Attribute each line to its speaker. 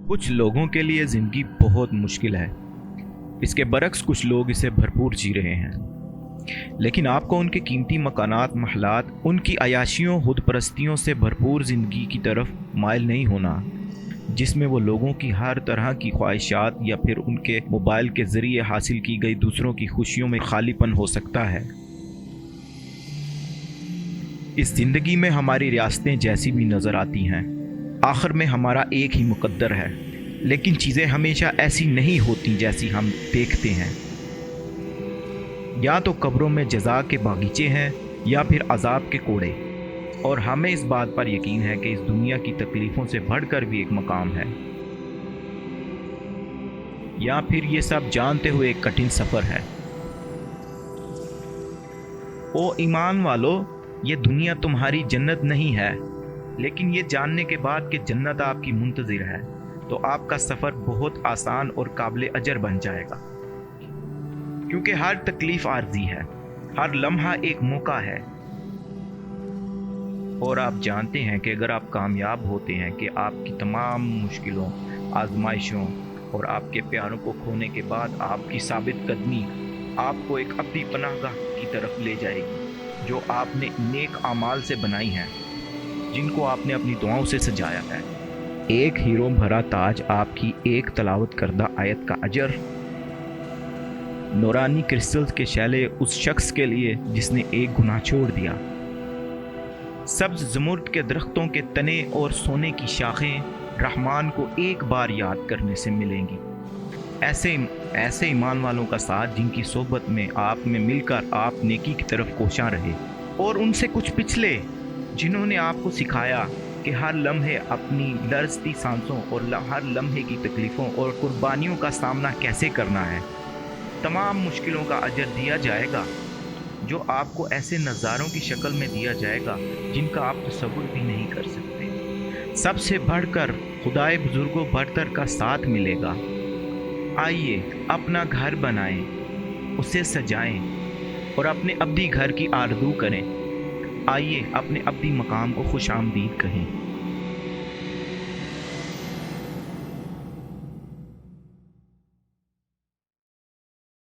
Speaker 1: کچھ لوگوں کے لیے زندگی بہت مشکل ہے، اس کے برعکس کچھ لوگ اسے بھرپور جی رہے ہیں۔ لیکن آپ کو ان کے قیمتی مکانات، محلات، ان کی عیاشیوں، خود پرستیوں سے بھرپور زندگی کی طرف مائل نہیں ہونا، جس میں وہ لوگوں کی ہر طرح کی خواہشات یا پھر ان کے موبائل کے ذریعے حاصل کی گئی دوسروں کی خوشیوں میں خالی پن ہو سکتا ہے۔ اس زندگی میں ہماری ریاستیں جیسی بھی نظر آتی ہیں، آخر میں ہمارا ایک ہی مقدر ہے، لیکن چیزیں ہمیشہ ایسی نہیں ہوتی جیسی ہم دیکھتے ہیں۔ یا تو قبروں میں جزا کے باغیچے ہیں یا پھر عذاب کے کوڑے، اور ہمیں اس بات پر یقین ہے کہ اس دنیا کی تکلیفوں سے بڑھ کر بھی ایک مقام ہے، یا پھر یہ سب جانتے ہوئے ایک کٹھن سفر ہے۔ او ایمان والو، یہ دنیا تمہاری جنت نہیں ہے، لیکن یہ جاننے کے بعد کہ جنت آپ کی منتظر ہے تو آپ کا سفر بہت آسان اور قابل اجر بن جائے گا، کیونکہ ہر تکلیف عارضی ہے، ہر لمحہ ایک موقع ہے، اور آپ جانتے ہیں کہ اگر آپ کامیاب ہوتے ہیں کہ آپ کی تمام مشکلوں، آزمائشوں اور آپ کے پیاروں کو کھونے کے بعد آپ کی ثابت قدمی آپ کو ایک ابدی پناہ گاہ کی طرف لے جائے گی، جو آپ نے نیک اعمال سے بنائی ہیں، جن کو آپ نے اپنی دعاؤں سے سجایا ہے۔ ایک ہیرو بھرا تاج، آپ کی ایک تلاوت کردہ آیت کا اجر، نورانی کرسٹلز کے شیلے اس شخص کے لیے جس نے ایک گناہ چھوڑ دیا، سبز زمرد کے درختوں کے تنے اور سونے کی شاخیں رحمان کو ایک بار یاد کرنے سے ملیں گی۔ ایسے ایمان والوں کا ساتھ جن کی صحبت میں آپ میں مل کر آپ نیکی کی طرف کوشاں رہے، اور ان سے کچھ پچھلے جنہوں نے آپ کو سکھایا کہ ہر لمحے اپنی لرزتی سانسوں اور ہر لمحے کی تکلیفوں اور قربانیوں کا سامنا کیسے کرنا ہے۔ تمام مشکلوں کا اجر دیا جائے گا، جو آپ کو ایسے نظاروں کی شکل میں دیا جائے گا جن کا آپ تصور بھی نہیں کر سکتے۔ سب سے بڑھ کر خدائے بزرگ و برتر کا ساتھ ملے گا۔ آئیے اپنا گھر بنائیں، اسے سجائیں اور اپنے ابدی گھر کی آرزو کریں۔ آئیے اپنے ابدی مقام کو خوش آمدید کہیں۔